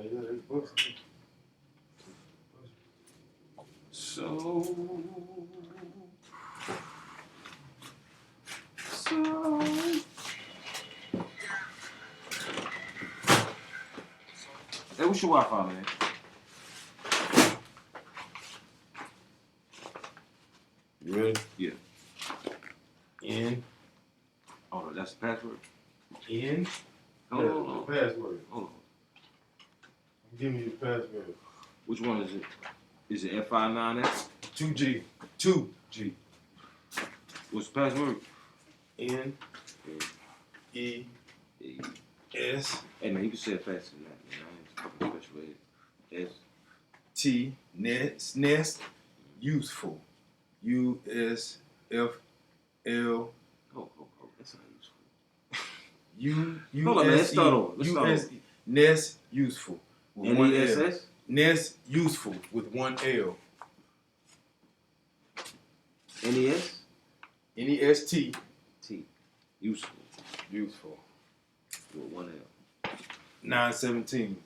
they busted. So. Hey, what's your Wi-Fi, man? You ready? Yeah. N. Oh, no, that's the password? N. Hold on. Password. Hold on. Give me your password. Which one is it? Is it F59X? 2G. 2G. What's the password? N. E. S. Hey, man, you can say it faster than that, man. I ain't fucking special ed. S. T. Nest. Useful. USFL. Oh, that's not useful. Hold on, man. Let's start over. Nest useful. With one L. NESS? Nest useful with one L. NES? NEST. T. Useful. Useful. With one L. 917.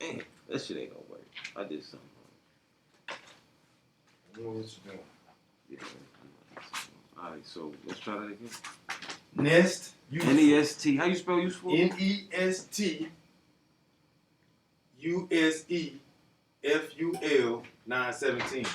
Damn, that shit ain't gonna work. I did something wrong. I know what you're doing. Yeah, alright, so let's try that again. Nest useful. NEST. How you spell useful? NEST USEFUL 917.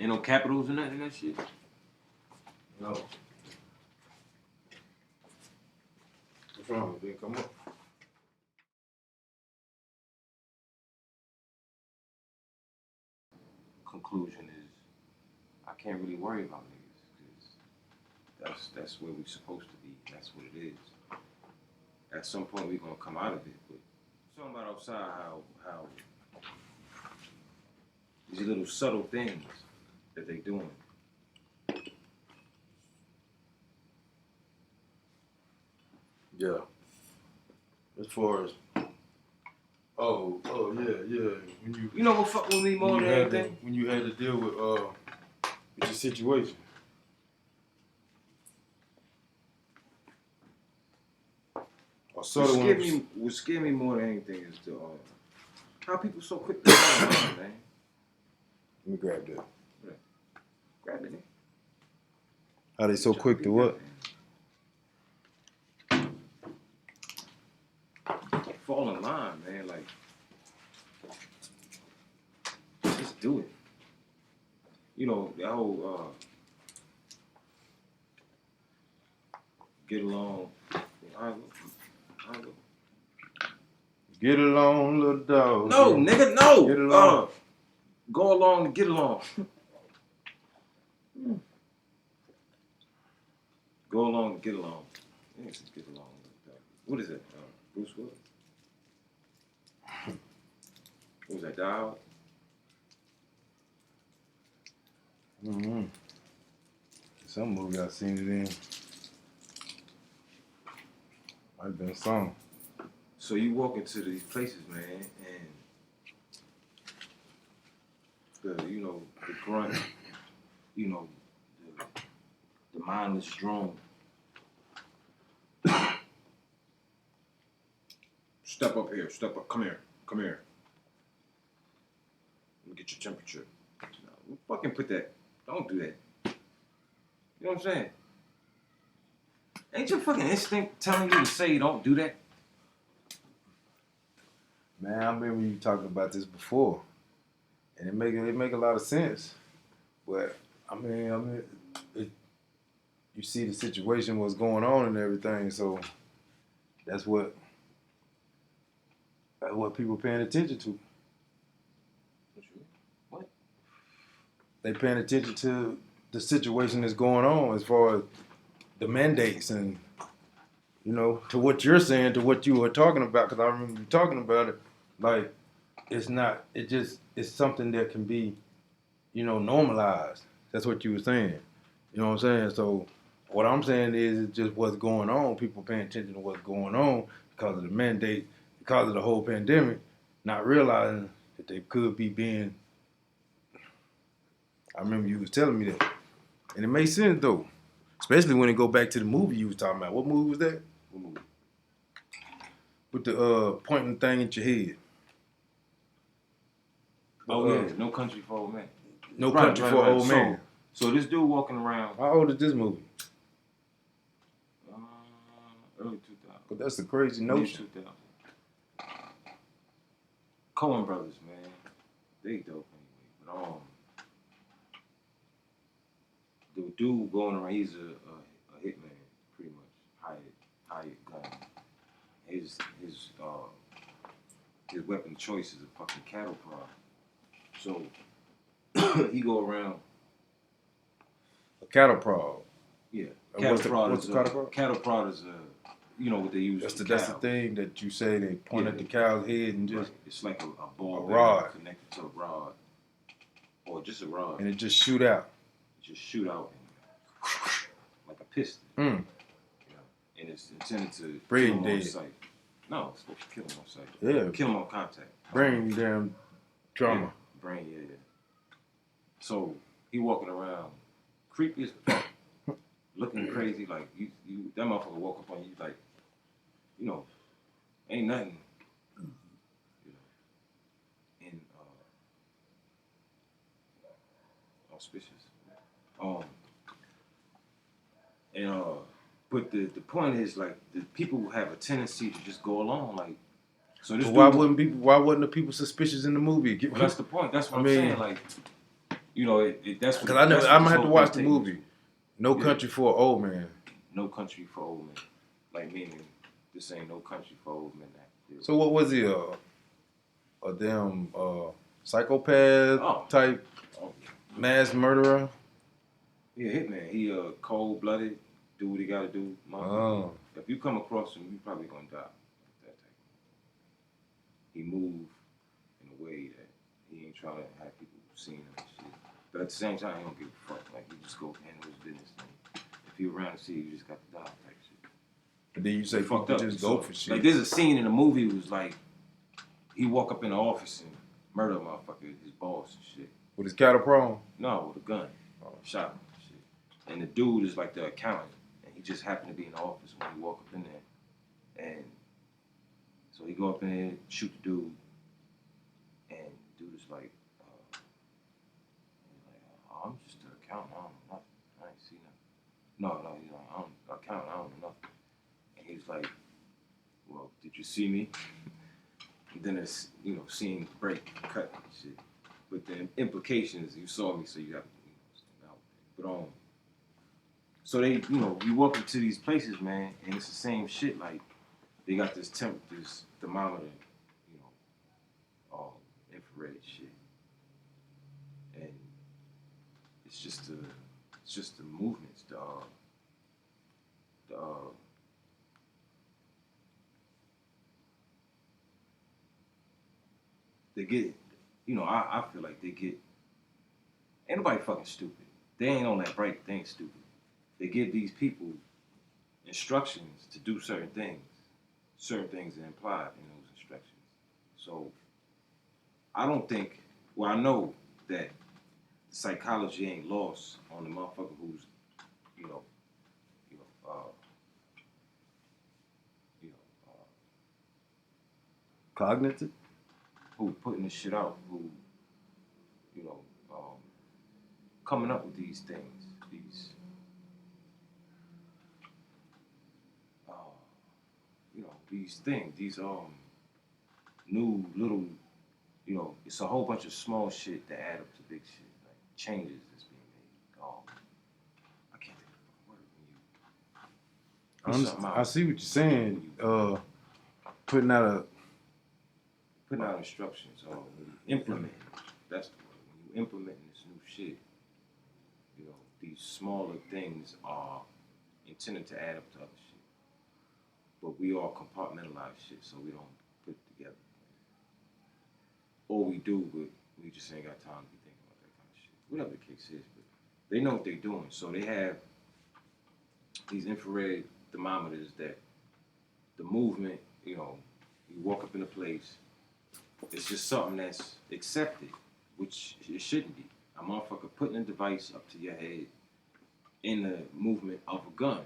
Ain't no capitals in that shit? No. What's wrong? It didn't come up. Conclusion is, I can't really worry about niggas because that's where we're supposed to be. That's what it is. At some point we're gonna come out of it, but something about outside how these little subtle things that they doing. Yeah. As far as yeah. When You know what fuck with me more than anything? when you had to deal with your situation. Or What scared me more than anything is the how people so quick to fall in, man. Let me grab that. Yeah. Grab it, man. How they so quick to what? Fall in line, man. Like, just do it. You know, that whole get along. Get along, little dog. No, nigga, no. Get along. Go along to get along. Go along to get along. I think it's get along. What is it? Bruce Willis. What was that? Dial? Mm-hmm. Some movie I seen it in. Might have been a song. So you walk into these places, man, and the grunt, the mindless drone. Step up here. Step up. Come here. Come here. Let me get your temperature. No, fucking put that. Don't do that. You know what I'm saying? Ain't your fucking instinct telling you to say don't do that? Man, I remember you talking about this before, and it make a lot of sense. But I mean, you see the situation, what's going on, and everything. So that's what people paying attention to. What? They paying attention to the situation that's going on as far as the mandates and to what you're saying, to what you were talking about. Because I remember you talking about it. Like, it's something that can be, normalized. That's what you were saying. You know what I'm saying? So what I'm saying is it's just what's going on. People paying attention to what's going on because of the mandate, because of the whole pandemic, not realizing that they could be being. I remember you was telling me that, and it makes sense though, especially when it go back to the movie you was talking about. What movie was that? What movie? With the pointing thing at your head. Oh yeah, No Country for Old Men. No Country for Old Men. So this dude walking around. How old is this movie? Early 2000. But that's a crazy notion. 2000. Coen Brothers, man, they dope anyway. But the dude going around, he's a hitman, pretty much. Hired gun. His weapon of choice is a fucking cattle prod. So he go around. A cattle prod. Yeah. What's the cattle prod? Cattle prod is you know what they use. That's the thing that you say they point at the cow's head and just. Right. It's like a ball rod connected to a rod, or just a rod, and it just shoot out. Just shoot out like a pistol. Mm. Yeah. And it's intended to brain kill him dead. on sight. No, it's supposed to kill him on sight. Yeah. Kill him on contact. Brain damn trauma. Yeah. Brain, yeah. So he walking around creepy as fuck, looking crazy like you that motherfucker walk up on you like, you know, ain't nothing. You know, and auspicious. But the point is like the people have a tendency to just go along like. So this why wasn't the people suspicious in the movie? Well, that's the point. That's what I'm saying. Like, you know, that's because I'm gonna have to watch the movie. No Country for Old Men. No Country for Old Men. Like meaning this ain't No Country for Old Men. So what was he? A damn psychopath type mass murderer? Yeah, hitman. He cold blooded. Do what he gotta do. Oh. If you come across him, you probably gonna die. That type. He moved in a way that he ain't trying to have people seeing him and shit. But at the same time, he don't give a fuck. Like, he just go handle his business. Like, if you around to see you just got to die type shit. But then you say people just go for shit. Like, there's a scene in the movie it was like, he walk up in the office and murder a motherfucker, his boss and shit. With his cattle prong? No, with a gun. Shot him and shit. And the dude is like the accountant. And he just happened to be in the office when he walk up in there. And so he go up in there, shoot the dude, and the dude is like, I'm just an accountant, I don't know nothing. I ain't see nothing. No, he's like, I'm an accountant, I don't know nothing. And he's like, well, did you see me? And then it's, you know, scene break, cut and shit. But the implications, you saw me, so you got to, you know, stand out with it. But so they, you know, you walk into these places, man, and it's the same shit, like, they got this thermometer, you know, infrared shit, and it's just the movements, they get, you know, I feel like they get, ain't nobody fucking stupid. They ain't on that break. They ain't stupid. They give these people instructions to do certain things. Certain things are implied in those instructions. So I don't think, well, I know that psychology ain't lost on the motherfucker who's, cognitive, who putting this shit out, who, you know, coming up with these things, these things, these new little, you know, it's a whole bunch of small shit that add up to big shit, like changes that's being made. I can't think of a word. I see what you're saying. Putting out instructions, or when you implement, that's the word. When you implement this new shit, you know, these smaller things are intended to add up to other shit. But we all compartmentalize shit, so we don't put it together. Or we do, but we just ain't got time to be thinking about that kind of shit. Whatever the case is, but they know what they're doing. So they have these infrared thermometers that the movement, you know, you walk up in a place, it's just something that's accepted, which it shouldn't be. A motherfucker putting a device up to your head in the movement of a gun.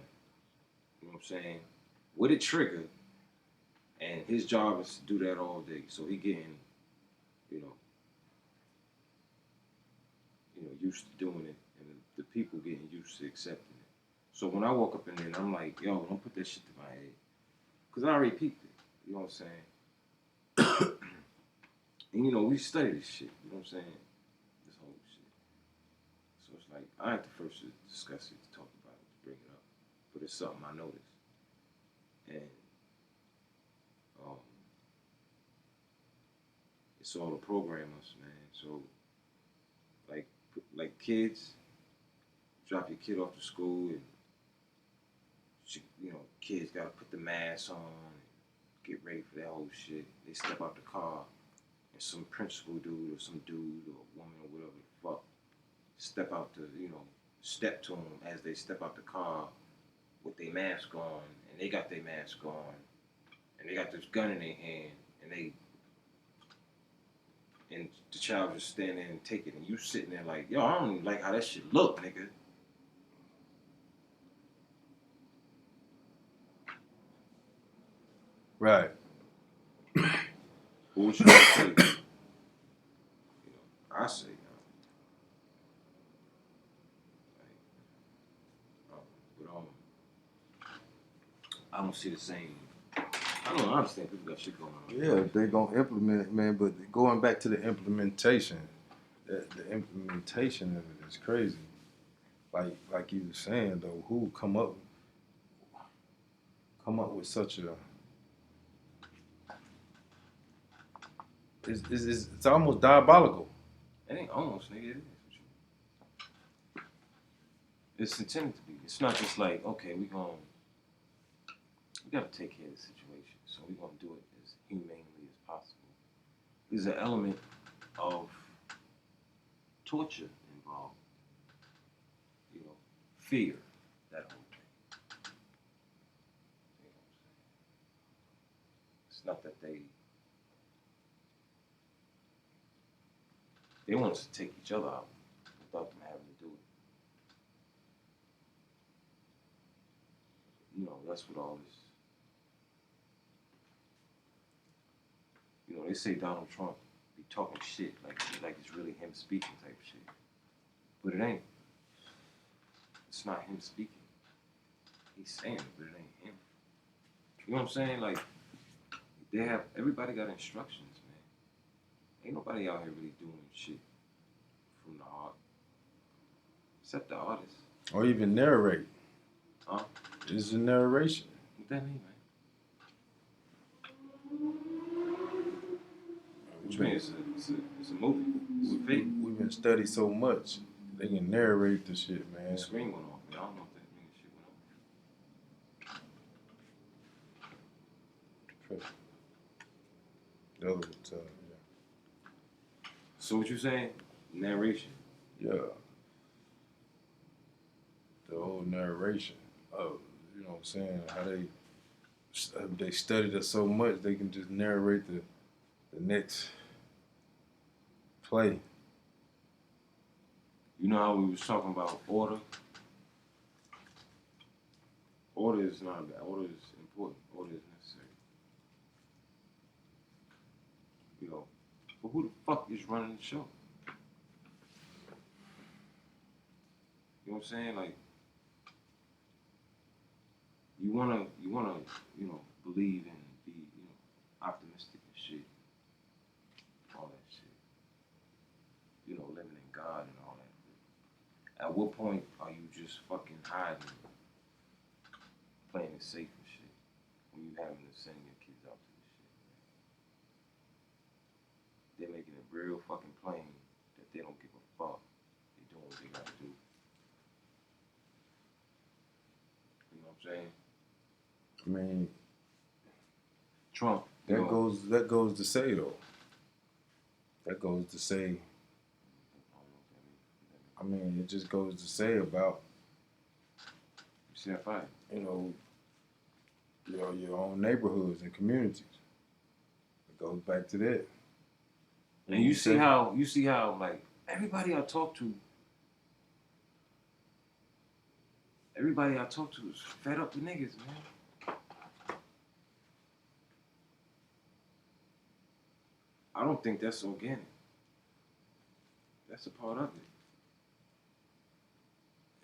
You know what I'm saying? With a trigger, and his job is to do that all day. So he getting, you know, used to doing it, and the people getting used to accepting it. So when I walk up in there, and I'm like, yo, don't put that shit to my head, cause I already peeped it. You know what I'm saying? And you know, we study this shit. You know what I'm saying? This whole shit. So it's like I ain't the first to discuss it, to talk about it, to bring it up, but it's something I noticed, and um, it's all to program us, man. So like kids, drop your kid off to school, and you know, kids gotta put the mask on, and get ready for that whole shit. They step out the car, and some principal dude or some dude or woman or whatever the fuck step out to, you know, step to them as they step out the car with their mask on, and they got their mask on, and they got this gun in their hand, and the child just stand there and take it, and you sitting there like, yo, I don't even like how that shit look, nigga. Right. What you gonna say? You know, I say, but I don't see the same. I don't understand people got shit going on. Yeah, they gonna implement it, man. But going back to the implementation, the implementation of it is crazy. Like you were saying though, who come up with such a it's almost diabolical. It ain't almost, nigga. It is. It's intended to be. It's not just like, okay, we gotta take care of the situation, so we gonna do it as humanely as possible. There's an element of torture involved. You know, fear, that whole thing. You know what I'm saying? It's not that they want us to take each other out without them having to do it. You know, that's what all this. You know, they say Donald Trump be talking shit like it's really him speaking type shit, but it ain't. It's not him speaking. He's saying it, but it ain't him. You know what I'm saying? Like, everybody got instructions, man. Ain't nobody out here really doing shit from the heart, except the artists. Or even narrate. Huh? It's a narration. What that mean, man? Which means it's a movie. It's a fake. We've been studied so much. They can narrate the shit, man. The screen went off, man. I don't know if that means shit went off. The other one's, yeah. So what you saying? Narration. Yeah. The whole narration of, you know what I'm saying, how they studied us so much they can just narrate the next play. You know how we was talking about order? Order is not bad. Order is important. Order is necessary. You know, but who the fuck is running the show? You know what I'm saying? Like, you wanna, you know, believe and be, you know, optimistic and shit. All that shit. You know, living in God and all that. At what point are you just fucking hiding, playing it safe and shit, when you having to send your kids out to this shit? They're making it real fucking plain that they don't give a fuck. They're doing what they gotta do. You know what I'm saying? I mean, Trump. that goes to say though. That goes to say. I mean, it just goes to say about, You see that fight? you know, your own neighborhoods and communities. It goes back to that. And you see how like everybody I talk to is fed up with niggas, man. I don't think that's organic. That's a part of it.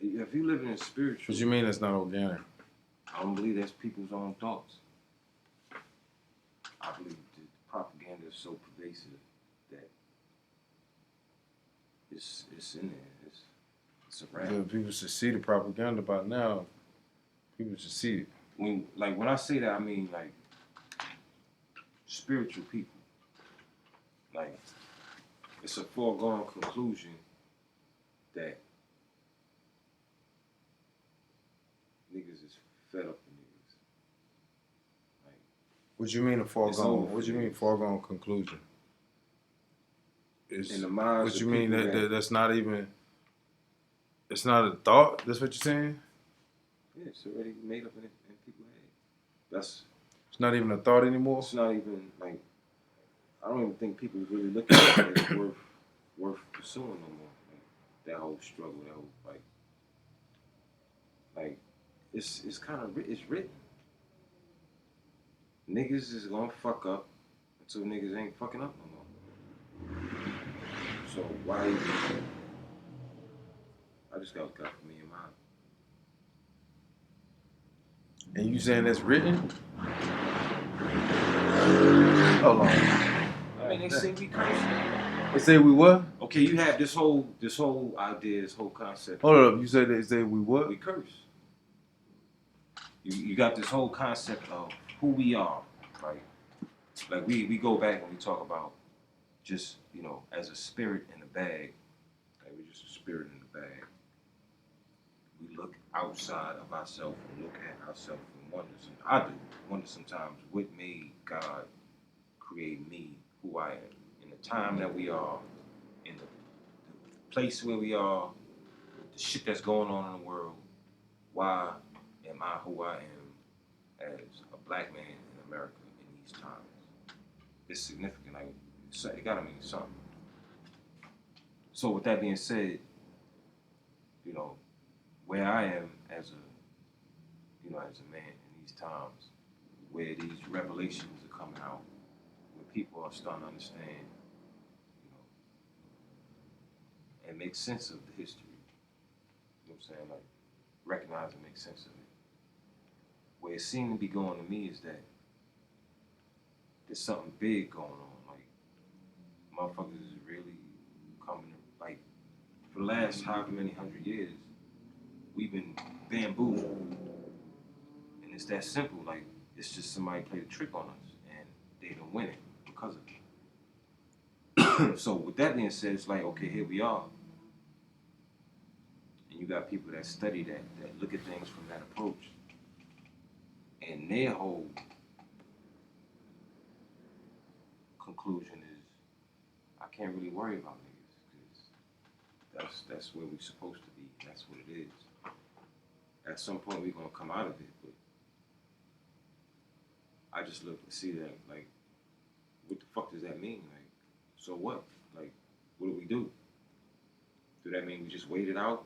If you live in a spiritual, What you mean it's not organic? I don't believe that's people's own thoughts. I believe the propaganda is so pervasive that it's in there. It's around. Yeah, people should see the propaganda by now. People should see it. When I say that, I mean like spiritual people. Like it's a foregone conclusion that niggas is fed up with niggas. Like, What you mean a over foregone? for What you mean niggas. foregone conclusion? It's, in the minds what of you mean people that's not even? It's not a thought. That's what you're saying. yeah, it's already made up in people's head. It's not even a thought anymore. It's not even like I don't even think people really look at it as worth pursuing no more. Like, that whole struggle, that whole fight. Like it's kind of it's written. Niggas is gonna fuck up until niggas ain't fucking up no more. So why even? I just got for me in mind. And you saying that's written? Hold on. I mean, they say we curse. They say we what? Okay, you have this whole idea, this whole concept. Hold up. You said they say we what? We curse. You got this whole concept of who we are, right? Like we go back and we talk about just, as a spirit in a bag. Like we're just a spirit in a bag. We look outside of ourselves and look at ourselves and wonder. I do wonder sometimes what made God create me, who I am, in the time that we are, in the place where we are, the shit that's going on in the world. Why am I who I am as a black man in America in these times? It's significant. Like, it gotta mean something. So with that being said, where I am as a man in these times, where these revelations are coming out, where people are starting to understand, and make sense of the history. You know what I'm saying? Like, recognize and make sense of it. Where it seemed to be going to me is that there's something big going on. Like, motherfuckers is really coming, like, for the last however many 100 years, we've been bamboozled. And it's that simple. Like, it's just somebody played a trick on us, and they done win it because of it. So with that being said, it's like, okay, here we are. And you got people that study that look at things from that approach. And their whole conclusion is, I can't really worry about niggas, because that's where we're supposed to be. That's what it is. At some point, we're going to come out of it, but I just look and see that, like, what the fuck does that mean? Like, so what? Like, what do we do? Do that mean we just wait it out?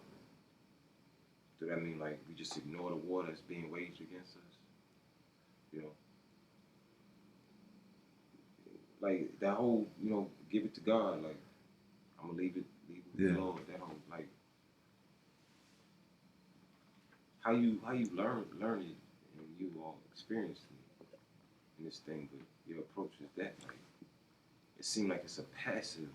Do that mean, like, we just ignore the war that's being waged against us? Like, that whole, give it to God, like, I'm going to leave it with the Lord. That whole, like, how you learn it, and you all experienced it in this thing, but your approach is that, like, it seemed like it's a passive.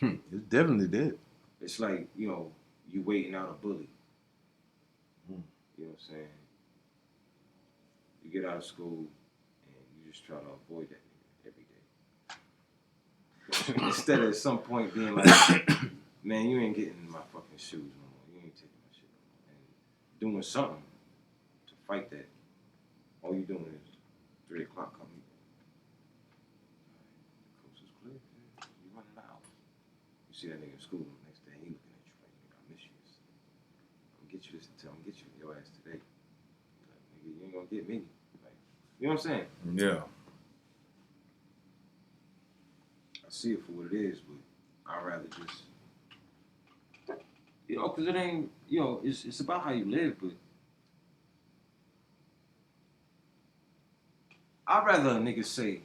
It definitely did. It's like, you waiting out a bully. You know what I'm saying? You get out of school and you just try to avoid that nigga every day. Instead of at some point being like, man, you ain't getting my fucking shoes no more. You ain't taking my shit no more. And doing something to fight that. All you doing is 3 o'clock coming. The coast is clear. see that nigga in school, the next day he looking at you like, nigga, I miss you. I'm gonna get you this, I'm gonna get you your ass today. Like, nigga, you ain't gonna get me. Like, you know what I'm saying? Yeah. I see it for what it is, but I'd rather just, you know, because it ain't, you know, it's about how you live, but I'd rather a nigga say,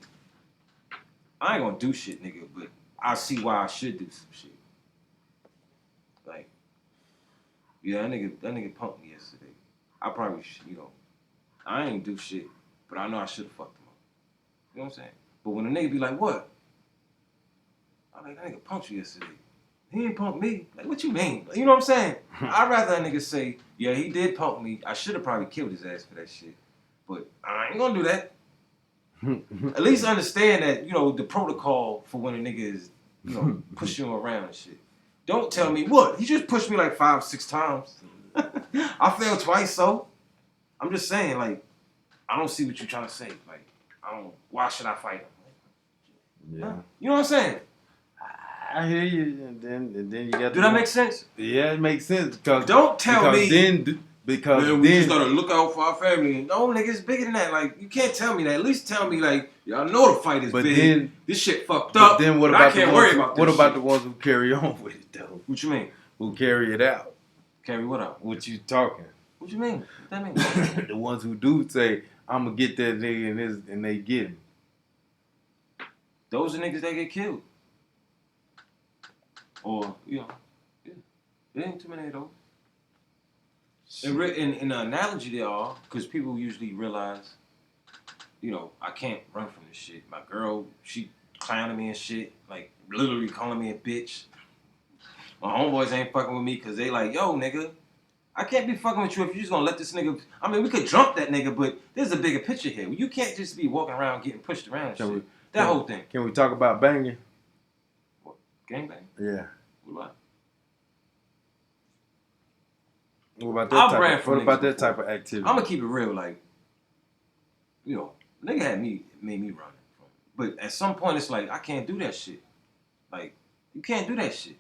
I ain't gonna do shit, nigga, but I see why I should do some shit. Like, yeah, that nigga punked me yesterday. I probably should, you know, I ain't do shit, but I know I should have fucked him up. You know what I'm saying? But when a nigga be like, what? I'm like, that nigga punked you yesterday. He ain't punked me. Like, what you mean? You know what I'm saying? I'd rather a nigga say, yeah, he did punk me. I should have probably killed his ass for that shit. But I ain't gonna do that. At least understand that, you know, the protocol for when a nigga is, you know, pushing you around and shit. Don't tell me, what? He just pushed me like 5-6 times. I failed twice, so. I'm just saying, like, I don't see what you're trying to say. Like, why should I fight him? Yeah. Huh? You know what I'm saying? I hear you, and then you got. Do that make sense? Yeah, it makes sense because don't tell me because man, we just gotta look out for our family. No, nigga, it's bigger than that. Like, you can't tell me that. At least tell me, like, y'all know the fight is big. Then this shit fucked up. But then what about I can't worry about this what about shit. the ones who carry on with it though? What you mean? Who carry it out? Carry what out? What you talking? What you mean? What that mean? The ones who do say, "I'm gonna get that nigga," and they get him. Those are niggas that get killed. Or, you know, yeah. There ain't too many of those. In the analogy there are, because people usually realize, you know, I can't run from this shit. My girl, she clowning me and shit, like literally calling me a bitch. My homeboys ain't fucking with me because they like, yo, nigga, I can't be fucking with you if you just gonna let this nigga. I mean, we could jump that nigga, but there's a bigger picture here. You can't just be walking around getting pushed around and shit. That whole thing. Can we talk about banging? What? Gangbang? Yeah. What What about that type of activity? I'm gonna keep it real, like, you know, nigga made me run. But at some point, it's like, I can't do that shit. Like, you can't do that shit.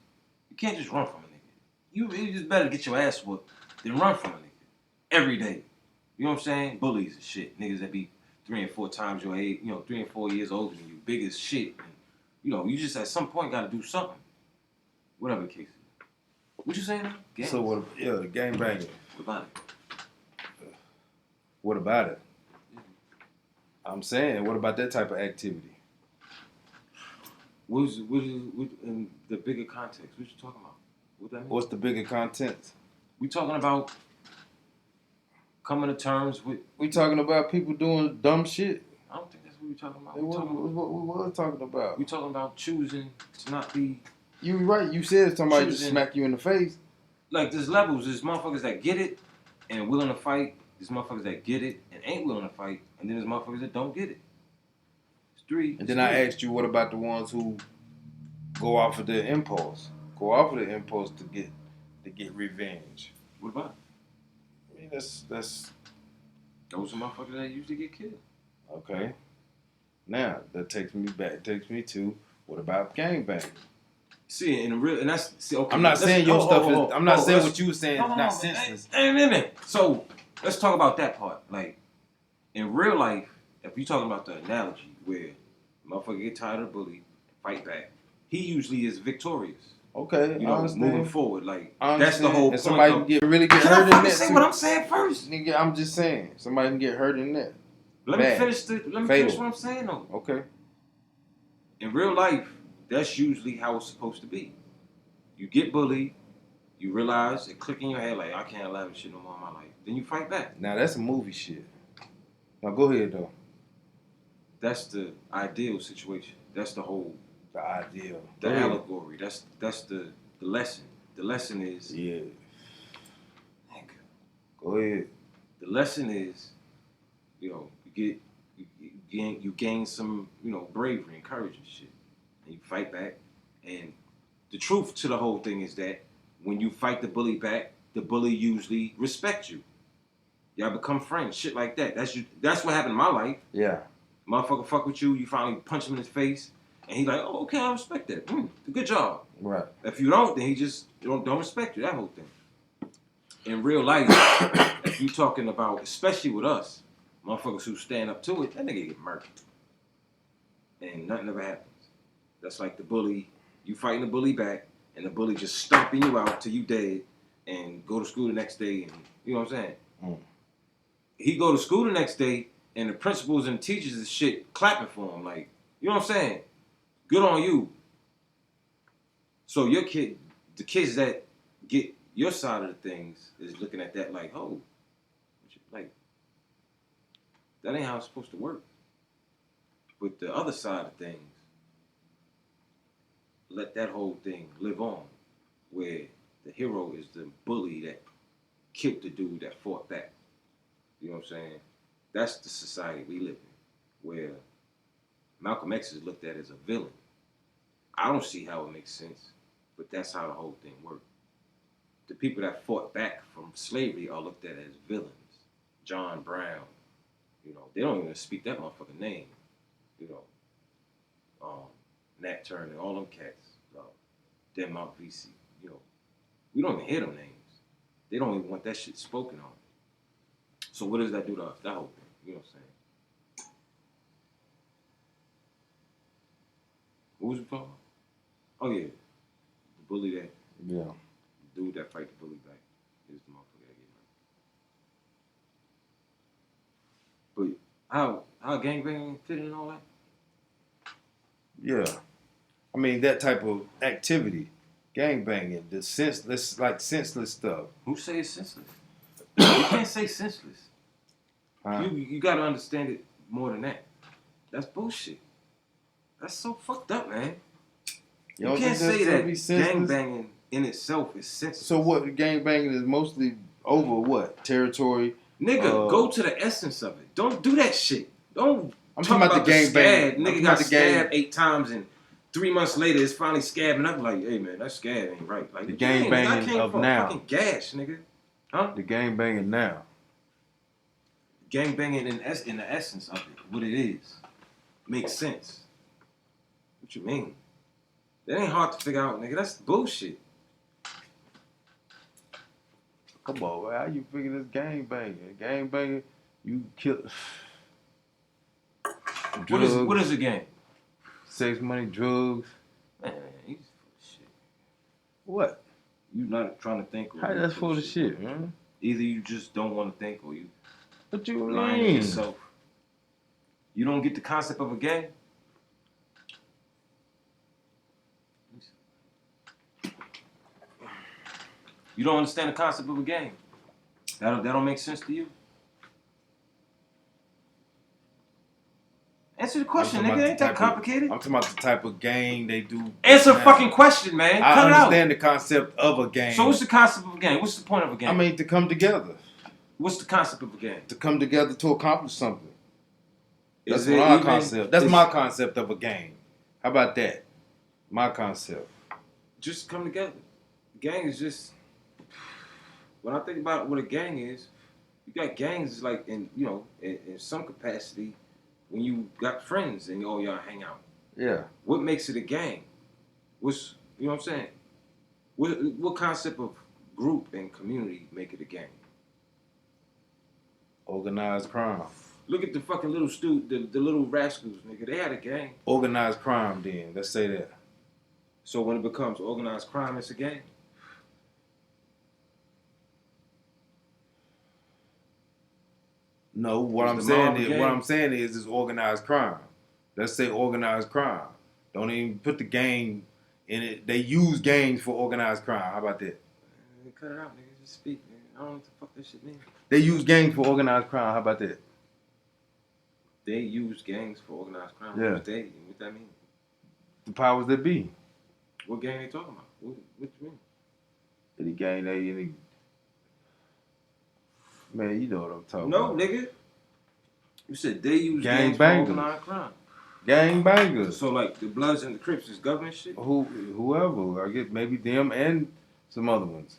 You can't just run from a nigga. You just better get your ass whooped than run from a nigga. Every day. You know what I'm saying? Bullies and shit. Niggas that be 3 and 4 times your age, you know, 3 and 4 years older than you, big as shit. And, you know, you just at some point gotta do something. Whatever the case is. What you saying now? Gangs? So what? Yeah, the gang banging. What about it? What about it? I'm saying, what about that type of activity? What in the bigger context? What you talking about? What that mean? What's the bigger content? We talking about coming to terms with. We talking about people doing dumb shit. I don't think that's what we talking about. What we talking about? We talking about choosing to not be. You right. You said somebody just smack you in the face. Like, there's levels. There's motherfuckers that get it and willing to fight. There's motherfuckers that get it and ain't willing to fight. And then there's motherfuckers that don't get it. It's 3. And then I asked you, what about the ones who go off of their impulse? Go off of their impulse to get revenge. What about it? I mean, that's those are motherfuckers that usually get killed. Okay. Now that takes me to what about gangbanging? See, in the real, and that's okay. I'm not saying your stuff is. I'm not saying what you were saying is not senseless. So let's talk about that part. Like, in real life, if you're talking about the analogy where motherfucker get tired of the bully, fight back, he usually is victorious. Okay, you know, I understand. Moving forward, like that's the whole point. Somebody can really get hurt in that. Say what I'm saying first. Nigga, I'm just saying somebody can get hurt in that. Let me finish what I'm saying though. Okay. In real life, that's usually how it's supposed to be. You get bullied, you realize it click in your head like, I can't allow this shit no more in my life. Then you fight back. Now that's a movie shit. Now go ahead though. That's the ideal situation. That's the whole. The ideal. The allegory. That's the lesson. The lesson is. Yeah. Go ahead. The lesson is, you know, you gain some, you know, bravery and courage and shit. And you fight back. And the truth to the whole thing is that when you fight the bully back, the bully usually respects you. Y'all become friends, shit like that. That's what happened in my life. Yeah. Motherfucker fuck with you, you finally punch him in his face, And he like, oh, okay, I respect that. Good job. Right. If you don't, then he just don't respect you. That whole thing. In real life, if you talking about, especially with us, motherfuckers who stand up to it, that nigga get murdered. And nothing ever happens. That's like the bully. You fighting the bully back, and the bully just stomping you out till you dead, and go to school the next day. And you know what I'm saying? Mm. He go to school the next day, and the principals and teachers and shit clapping for him. Like, you know what I'm saying? Good on you. So your kid, the kids that get your side of the things is looking at that like, oh, like, that ain't how it's supposed to work. But the other side of things, let that whole thing live on, where the hero is the bully that killed the dude that fought back. You know what I'm saying? That's the society we live in, where Malcolm X is looked at as a villain. I don't see how it makes sense, but that's how the whole thing worked. The people that fought back from slavery are looked at as villains. John Brown, you know, they don't even speak that motherfucking name. You know, Nat Turner, all them cats, Denmark VC, you know, we don't even hear them names. They don't even want that shit spoken on. So what does that do to us? That whole thing, you know what I'm saying? What was we talking about? Oh yeah, the bully that, Yeah. the dude that fight the bully back is the motherfucker that get murdered. But how gangbanging fit in all that? Yeah. I mean, that type of activity, gangbanging, the senseless, like senseless stuff. Who say it's senseless? You can't say senseless. Huh? You gotta understand it more than that. That's bullshit. That's so fucked up, man. You don't can't think say that's that be senseless? gangbanging in itself is senseless. So what? Gangbanging is mostly over what territory? Nigga, go to the essence of it. Don't do that shit. Don't I'm talk talking about about the the gangbanging. scab. I'm Nigga talking got about the gang- scabbed 8 times and 3 months later it's finally scabbing up. Like, hey man, that scab ain't right. Like The what you mean, nigga? I gangbanging came of from now. fucking Gash, nigga. Huh? The gangbanging now. Gangbanging in the essence of it, what it is, makes sense. What you mean? That ain't hard to figure out, nigga. That's bullshit. Come on, man. How you figure this gangbanging? Gangbanging, you kill. Drugs, What is a gang? sex, money, drugs. Man, he's full of shit. What? You not trying to think. Or How you that's full of shit, man? Either you just don't want to think, or you What you lying to mean? yourself. You don't get the concept of a gang. You don't understand the concept of a gang. That don't make sense to you. Answer the question, I'm talking nigga. about Ain't the that type complicated? I'm talking about the type of gang they do. Answer the now. fucking question, man. I Cut it out. understand the concept of a gang. So what's the concept of a gang? What's the point of a gang? I mean, to come together. What's the concept of a gang? To come together to accomplish something. That's Is it my even- concept. That's is- my concept of a gang. How about that? My concept. Just come together. Gang is just, when I think about what a gang is, you got gangs like in some capacity when you got friends and all y'all hang out. Yeah. What makes it a gang? What's, you know what I'm saying? What concept of group and community make it a gang? Organized crime. Look at the fucking little the little rascals, nigga. They had a gang. Organized crime, then. Let's say that. So when it becomes organized crime, it's a gang. No, what Is I'm the saying mob a is gang? what I'm saying is organized crime. Let's say organized crime. Don't even put the gang in it. They use gangs for organized crime. How about that? Cut it out, nigga. Just speak, man. I don't know what the fuck that shit means. They use gangs for organized crime. How about that? They use gangs for organized crime. Yeah. What that mean? The powers that be. What gang they talking about? What you mean? Any gang any man, you know what I'm talking No, about. nigga. You said they use Gang gangs for bangers. organized crime. Gang bangers. So like the Bloods and the Crips is government shit? Whoever. I get maybe them and some other ones.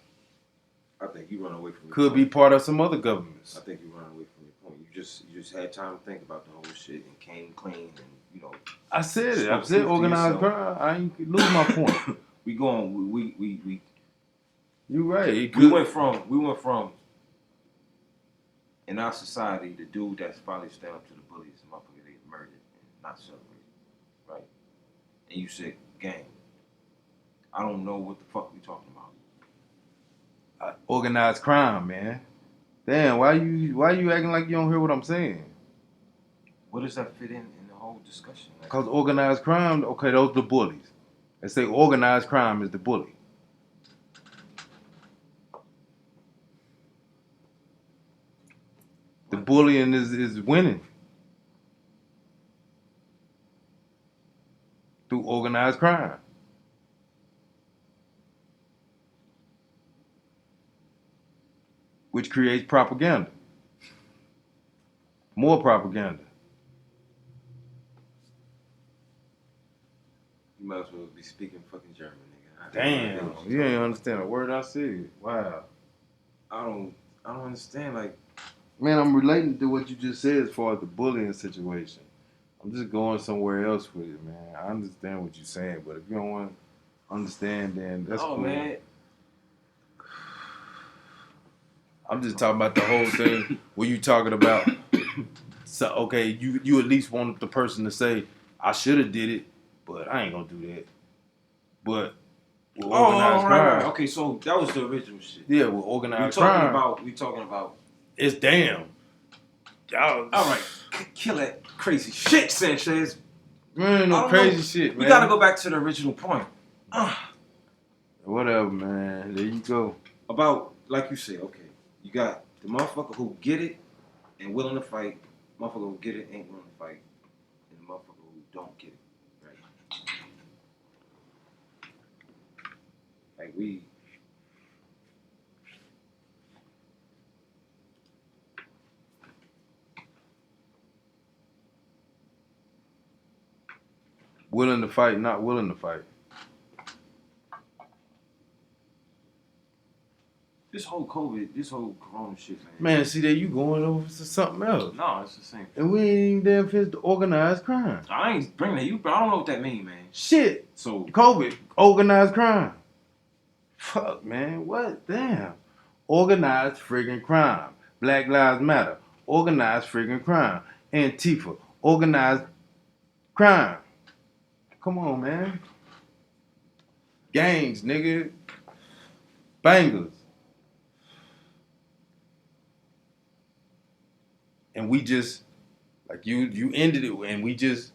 I think you run away from your Could be point. part of some other governments. I think you run away from your point. You just had time to think about the whole shit and came clean and you know. I said it. I Spoke said truth to organized yourself. crime. I ain't lose my point. We going. We You right. It we could. went from in our society the dude that's finally stand up to the bullies and motherfucker they murdered and not celebrated, right? And you said gang. I don't know what the fuck we talking about. Organized crime, man. Damn, why you acting like you don't hear what I'm saying? What does that fit in the whole discussion? Like, Because organized crime, okay, those are the bullies. They say organized crime is the bully. The bullying is winning through organized crime. Which creates propaganda. More propaganda. you might as well be speaking fucking German, nigga. Damn, you ain't understand a word I said. Wow. I don't understand. Like, Man, I'm relating to what you just said as far as the bullying situation. I'm just going somewhere else with it, man. I understand what you're saying, but if you don't want to understand, then that's cool. man. I'm just talking about the whole thing where you talking about. So okay, you at least want the person to say, "I should have did it, but I ain't gonna do that." But with organized crime, right. Okay, so that was the original shit. Yeah, with organized crime, we talking about. It's damn. All right, kill that crazy shit, Sanchez. Man, no crazy shit, man. We gotta go back to the original point. Whatever, man. There you go. About, like you said, okay, you got the motherfucker who get it and willing to fight, motherfucker who get it ain't willing to fight, and the motherfucker who don't get it, right? Like we. Willing to fight, not willing to fight. This whole COVID, this whole corona shit, man. Man, see there you going over to something else. No, it's the same. And we ain't even damn finished the organized crime. I ain't bringing that you, but I don't know what that mean, man. Shit. So COVID, organized crime. Fuck, man. What? Damn. Organized friggin' crime. Black Lives Matter. Organized friggin' crime. Antifa. Organized crime. Come on, man. Gangs, nigga. Bangers. And we just, like you ended it, and we just,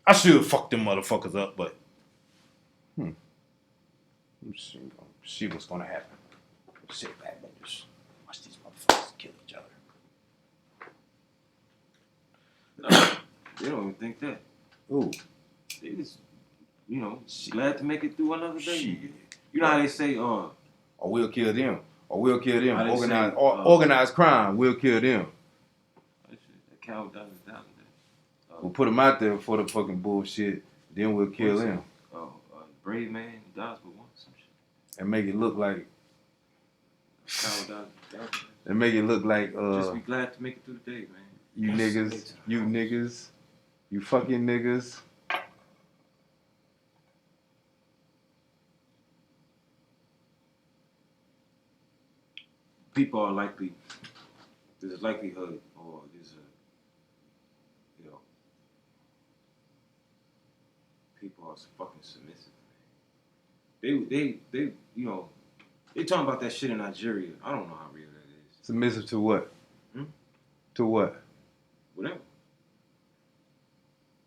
I should have fucked them motherfuckers up, but, see what's gonna happen. Sit back and just watch these motherfuckers kill each other. they don't even think that. Ooh. They just, glad to make it through another day. Shit. You know how they say, or we'll kill them. Or we'll kill them. How they Organized, say, organized crime, we'll kill them. the cow down is down. We'll put them out there for the fucking bullshit, then we'll kill them. Brave man dies but once, some shit. And make it look like, Cow down. and make it look like, Just be glad to make it through the day, man. you niggas, you fucking niggas. People are likely, there's a likelihood, or there's a, people are fucking submissive, man. They talking about that shit in Nigeria. I don't know how real that is. Submissive to what? To what? Whatever.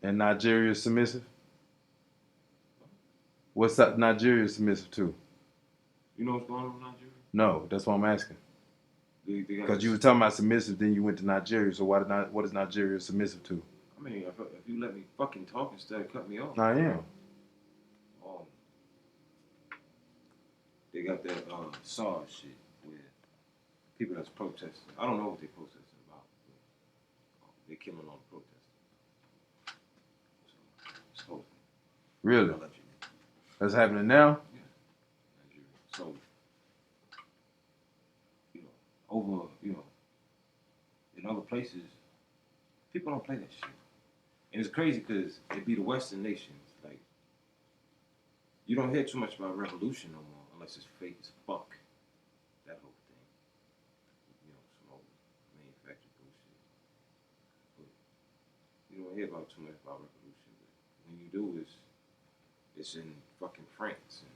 And Nigeria submissive? What's up Nigeria submissive to? You know what's going on in Nigeria? No, that's what I'm asking. Because you were talking about submissive, then you went to Nigeria. So what is Nigeria submissive to? I mean, if you let me fucking talk instead of cut me off. I am. They got that SARS shit where people that's protesting. I don't know what they protesting about, but they killing all the protesters. So, supposedly. Really? I'll let you know. That's happening now? Yeah. Nigeria. So, over, in other places, People don't play that shit. And it's crazy because it be the Western nations. Like, you don't hear too much about revolution no more unless it's fake as fuck. That whole thing. You know, some old manufactured bullshit. But you don't hear about too much about revolution. But when you do, it's in fucking France and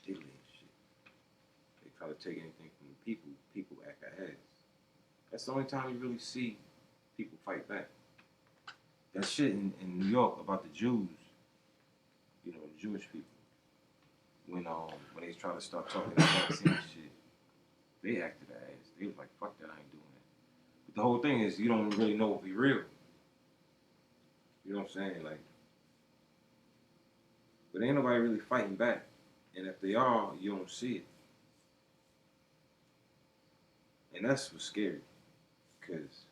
Italy and shit. They try to take anything from the people. People act ahead. That's the only time you really see people fight back. That shit in New York about the Jews, you know, the Jewish people. When they try to start talking about vaccine shit, they acted ass. They was like, fuck that, I ain't doing that. But the whole thing is, you don't really know if we real. You know what I'm saying? Like, but ain't nobody really fighting back. And if they are, you don't see it. And that's what's scary. Because,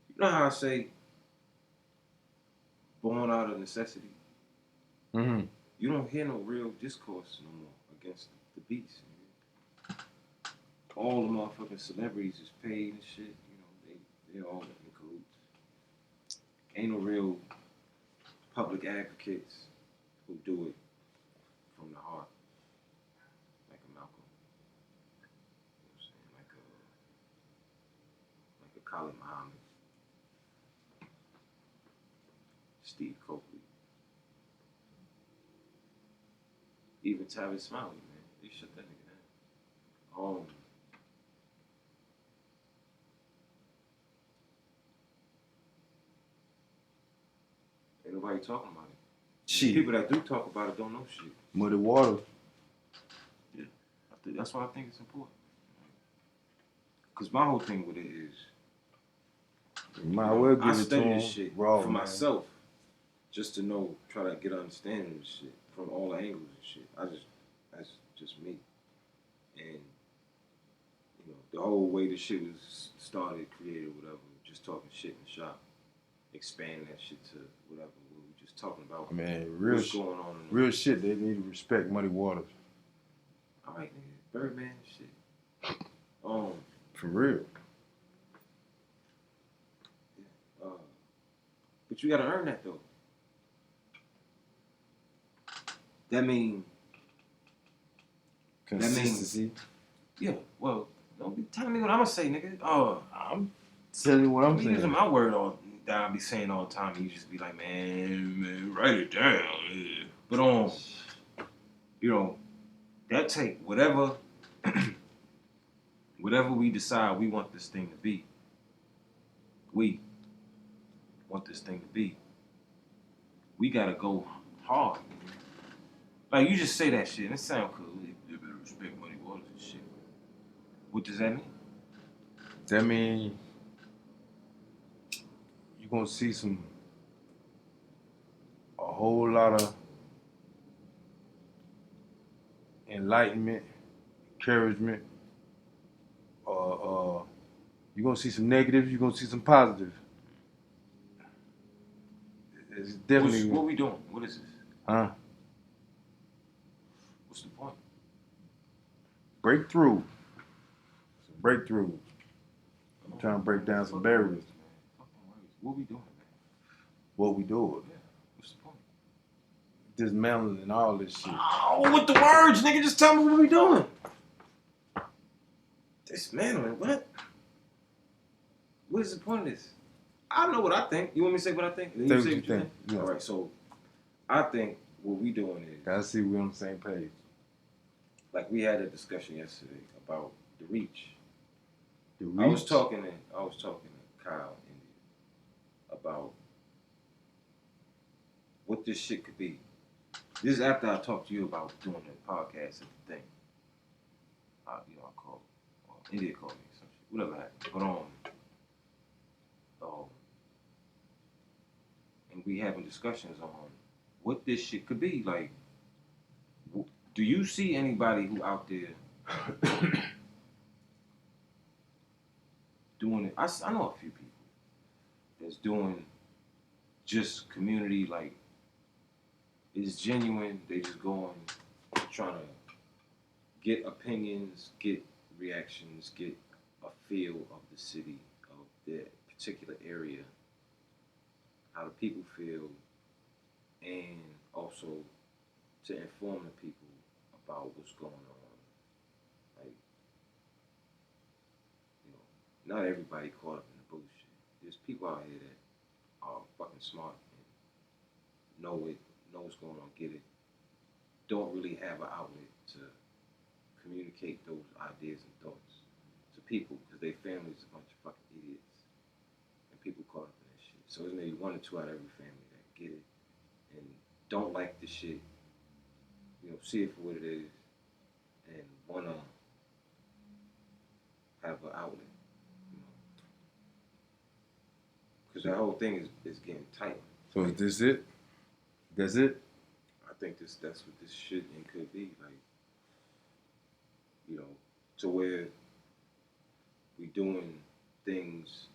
you know how I say, born out of necessity? Mm-hmm. You don't hear no real discourse no more against the beast. Man. All the motherfucking celebrities is paid and shit. You know, they're all in cahoots. Ain't no real public advocates who do it from the heart. Like a Malcolm. You know what I'm saying? Like a Khalid Muhammad. Steve Copley. Even Tavis Smiley, man. They shut that nigga down. Ain't nobody talking about it. Shit. People that do talk about it don't know shit. Muddy water. Yeah. That's why I think it's important. Because my whole thing with it is, Might well give I it to study him this shit raw, for man. myself, just to know, try to get an understanding of this shit from all the angles and shit. That's just me. And, you know, the whole way this shit was started, created, whatever, just talking shit in the shop, expanding that shit to whatever, we were just talking about Man, what's going on. Real shit, they need to respect Muddy Waters. All right, nigga, Birdman and shit. For real. But you gotta earn that though. That mean Consistency. yeah. Well, don't be telling me what I'm gonna say, nigga. I'm telling you what I'm be saying. using my word all that I be saying all the time. And you just be like, man, write it down. Yeah. But you know, that take whatever we decide we want this thing to be. We want this thing to be. We gotta go hard. Like you just say that shit and it sound cool. You better respect Muddy Waters and shit. What does that mean? That mean you're gonna see a whole lot of enlightenment, encouragement. You're gonna see some negatives. You're gonna see some positives. It's definitely. What we doing? What is this? Huh? What's the point? Breakthrough. Some breakthrough. I'm trying to break down some barriers. What we doing, man? What we doing? Yeah. What's the point? Dismantling all this shit. Oh, with the words, nigga, just tell me what we doing. Dismantling, what? What is the point of this? I know what I think. You want me to say what I think? Say what you think. Yeah. All right, so I think what we doing is... Gotta see we're on the same page. Like we had a discussion yesterday about the reach. The reach? I was talking to Kyle India about what this shit could be. This is after I talked to you about doing the podcast and the thing. I called. India called me. Some shit. Whatever happened. But and we having discussions on what this shit could be. Like, do you see anybody who out there doing it? I know a few people that's doing just community, like, it's genuine. They just going, trying to get opinions, get reactions, get a feel of the city, of their particular area, how the people feel, and also to inform the people about what's going on. Like, you know, not everybody caught up in the bullshit. There's people out here that are fucking smart and know what's going on, get it. Don't really have an outlet to communicate those ideas and thoughts to people because their family's a bunch of fucking idiots and people caught up in that shit. So there's maybe 1 or 2 out of every family that get it and don't like the shit, you know, see it for what it is and wanna have an outlet, you know, because that whole thing is getting tight. So is this it? That's it? I think that's what this shit and could be like. You know, to where we doing things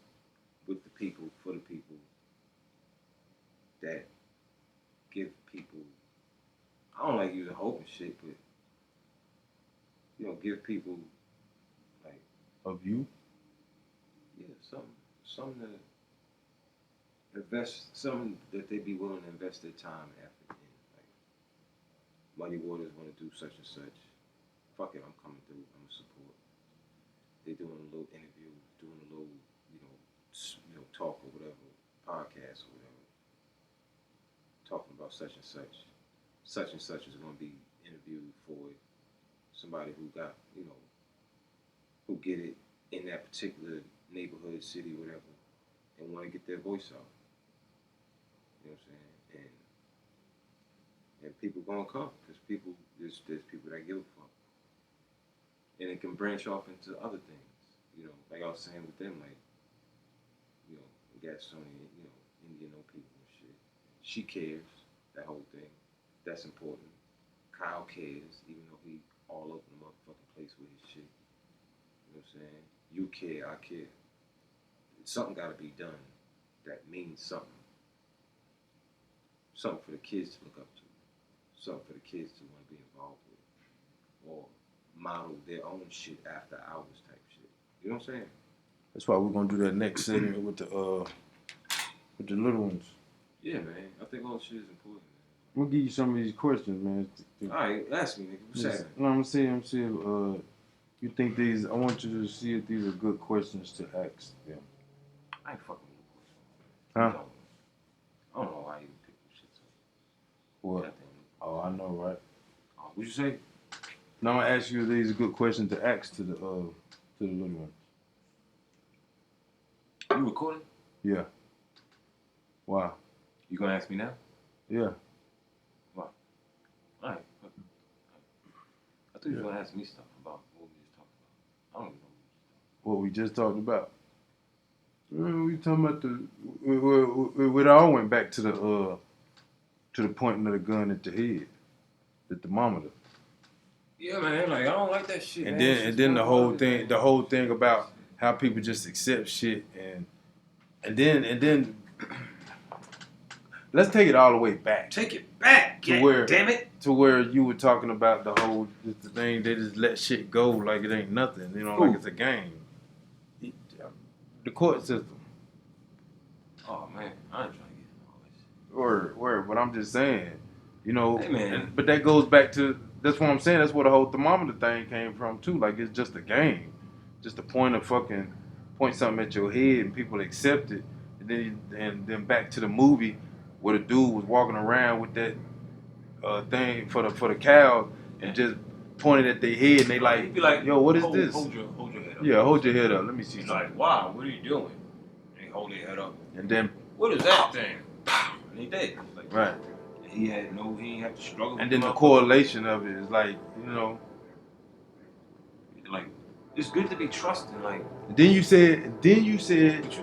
with the people, for the people, that give people, I don't like using hope and shit, but, you know, give people, like, Of you? yeah, something to invest, something that they be willing to invest their time and effort in. Like, Muddy Waters want to do such and such. Fuck it, I'm coming through. I'm gonna support. They doing a little interview, doing a little, you know, talk or whatever, podcast or whatever, talking about such and such. Such and such is gonna be interviewed for it. Somebody who got, you know, who get it in that particular neighborhood, city, whatever, and want to get their voice out. You know what I'm saying? And people gonna come because there's people that give a fuck. And it can branch off into other things, you know. Like I was saying with them, like, you know, we got so many, you know, Indian people and shit. She cares, that whole thing. That's important. Kyle cares, even though he all over the motherfucking place with his shit. You know what I'm saying? You care, I care. Something gotta be done that means something. Something for the kids to look up to. Something for the kids to want to be involved with. Or model their own shit after ours type shit. You know what I'm saying? That's why we're gonna do that next segment with the little ones. Yeah, man. I think all shit is important, man. I'm gonna give you some of these questions, man. Alright, ask me, nigga. What's happening? No, I'm saying, you think these, I want you to see if these are good questions to ask them. I ain't fucking with you. Huh? I don't know why you pick this shit up. What? Oh, I know, right? What'd you say? Now I'm gonna ask you if these are good questions to ask to the little ones. You recording? Yeah. Why? You gonna ask me now? Yeah. Why? Alright. I thought you were gonna ask me stuff about what we just talked about. I don't even know What we just talked about. We talking about it all went back to the pointing of the gun at the head, the thermometer. Yeah, man. Like I don't like that shit. And man. then the whole thing about how people just accept shit and then let's take it all the way back. Take it back, damn it. To where you were talking about the whole the thing, they just let shit go like it ain't nothing, you know, like it's a game. The court system. Oh man, I ain't trying to get all that shit. Word, but I'm just saying, you know, hey, man. But that goes back to, that's what I'm saying, that's where the whole thermometer thing came from too. Like it's just a game. Just to point something at your head and people accept it. And then back to the movie where the dude was walking around with that thing for the cows and just pointed at their head and they like, yo, what is this? Hold your head up. Yeah, hold your head up. Let me see. He's like, wow, what are you doing? And he hold his head up. And then, what is that thing? And he did. Like, right. He ain't have to struggle. And then the correlation of it is like, you know. Like, it's good to be trusting. Like. Then you said. But you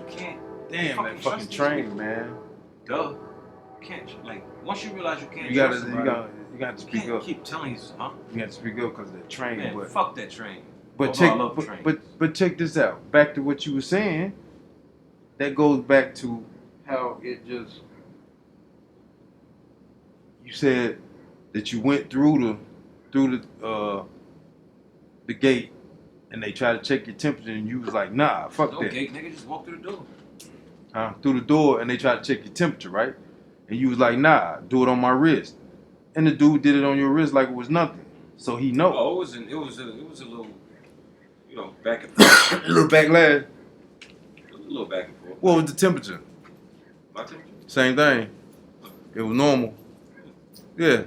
can't. Damn, that fucking train, man. Duh. You can't, like, once you realize you can't you got to speak up. You can't keep telling you, huh? You got to speak up because of that train. Man, but fuck that train. But check this out. Back to what you were saying. That goes back to how it just. You said that you went through the gate, and they tried to check your temperature, and you was like, nah, fuck no that. Gate, nigga, just walk through the door. Through the door, and they tried to check your temperature, right? And you was like, nah, do it on my wrist. And the dude did it on your wrist like it was nothing. So he know. Oh, it was a little, back and forth. A little backlash. A little back and forth. What was the temperature? My temperature? Same thing. It was normal. Yeah.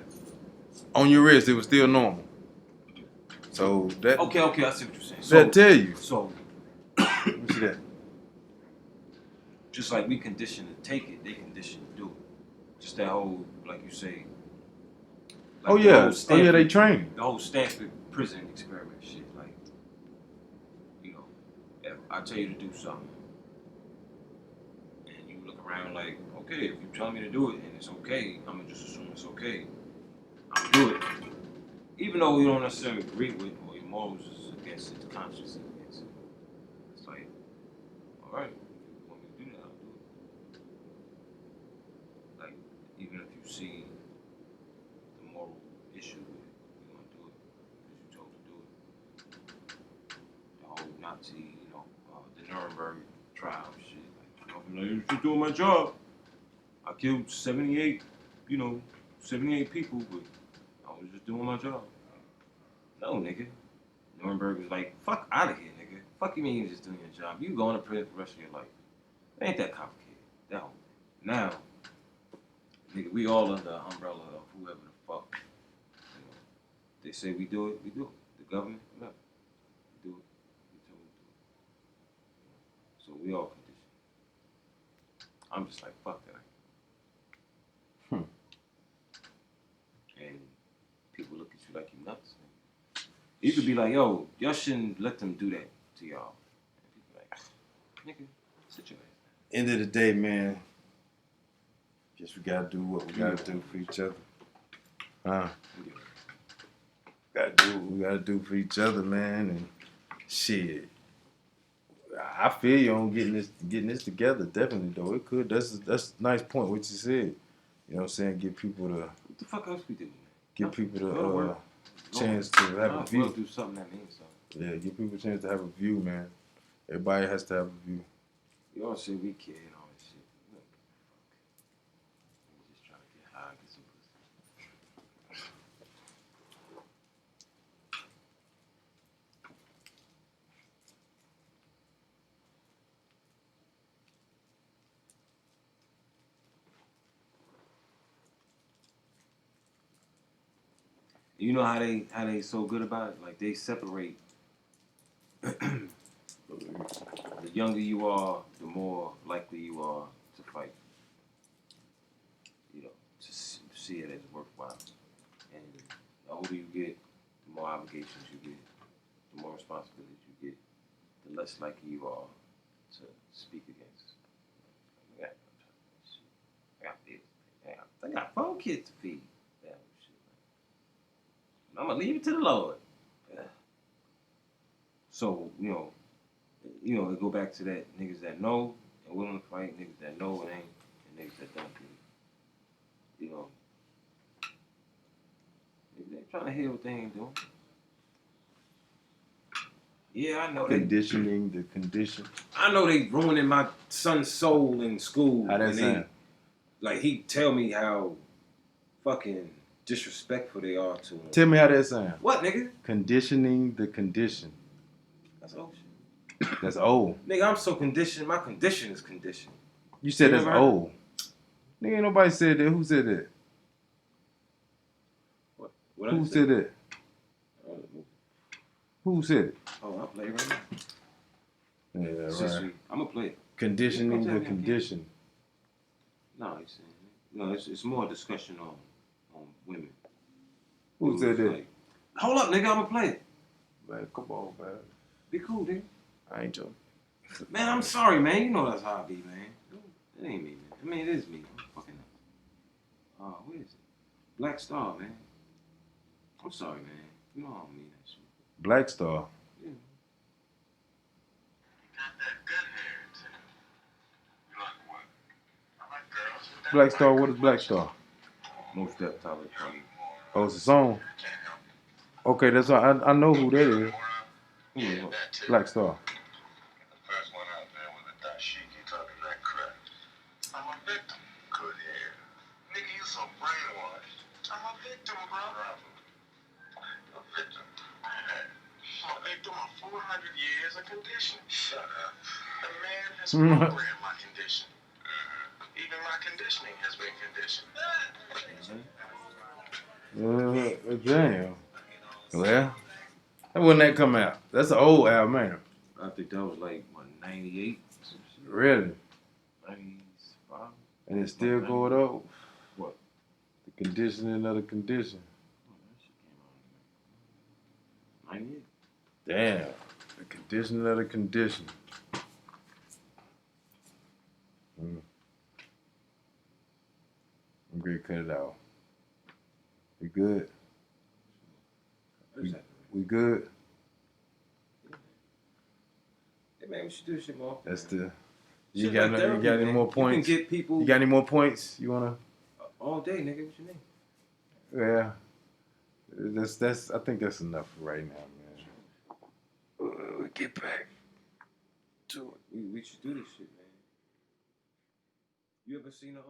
On your wrist, it was still normal. So that. Okay, I see what you're saying. That tell you. So. Let me see that. Just like we condition to take it, they condition to do it. Just that whole, like you say. Like They train. The whole Stanford prison experiment shit. Like, if I tell you to do something, and you look around like, okay, if you tell me to do it and it's okay, I'm gonna just assume it's okay. I'm gonna do it. Even though we don't necessarily agree with or your morals is against it, conscience is against it. It's like, all right, if you want me to do that, I'll do it. Like, even if you see the moral issue with it, you're gonna do it because you told to do it. The whole Nazi, the Nuremberg trial shit. Like, you should doing my job. I killed 78 people, but I was just doing my job. No, nigga. Nuremberg was like, fuck out of here, nigga. Fuck you mean you just doing your job. You going to prison for the rest of your life. It ain't that complicated. That whole thing. Now, nigga, we all under the umbrella of whoever the fuck. They say we do it, we do it. The government, whatever. We do it. We told we do it. So we all conditioned. I'm just like, fuck that. And people look at you like you nuts. Man. You could be like, yo, y'all shouldn't let them do that to y'all. And people like, nigga, sit your ass down. End of the day, man. Guess we gotta do what we gotta do for each other. Gotta do what we gotta do for each other, man. And shit. I feel you on getting this together, definitely though. It could. That's a nice point what you said. You know what I'm saying? Give people the. What the fuck else we do? Give people the chance to have a view. Do something that means something. Yeah, give people a chance to have a view, man. Everybody has to have a view. You all say we care and all that shit. Look, we just trying to get high, get some pussy. You know how they so good about it? Like they separate. The younger you are, the more likely you are to fight. To see it as worthwhile. And the older you get, the more obligations you get, the more responsibilities you get, the less likely you are to speak against. I got 4 kids to feed. I'm gonna leave it to the Lord. Yeah. So, it go back to that niggas that know and willing to fight, niggas that know it ain't, and niggas that don't do it. They trying to hear what they ain't doing. Yeah, I know. Conditioning the condition. I know they ruining my son's soul in school. How that sound? Like he tell me how fucking disrespectful they are to him. Tell me how that sound. What, nigga? Conditioning the condition. That's old shit. That's old. Nigga, I'm so conditioned. My condition is conditioned. You said that's old. Nigga, ain't nobody said that. Who said that? What Who said that? Who said it? Oh, I'll play it right now. Yeah, right. I'm gonna play it. Conditioning the condition. No, it's more discussion on women. Who said that? Like, hold up, nigga, I'm gonna play it. Man, come on, man. Be cool, nigga. I ain't joking. Man, I'm sorry, man. You know that's how I be, man. It ain't me, man. I mean, it is me. I'm fucking up. What is it? Black Star, man. I'm sorry, man. You know I don't mean that shit. Black Star. Yeah. Black Star, what is Black Star? Most Def Tyler. Oh, it's a song? Okay, that's all. I know who that is. Who is Black Star. The first one out there was a dashiki talking that crap. They doing 400 years of conditioning. Shut up. The man has programmed my condition. Even my conditioning has been conditioned. Damn. Well, when that come out? That's an old album, man. I think that was like, what, 98? Really? 95? And it still going up? What? The conditioning of the condition. Oh, that shit came out in 98. Damn. The conditioning of the condition. I'm gonna cut it out. We good? We good? Hey man, we should do this shit more. That's the. You You got any more points? You can get people. You got any more points? You wanna? All day, nigga. What you mean? Yeah. That's. I think that's enough for right now, man. We'll get back to it. We should do this shit, man. You ever seen a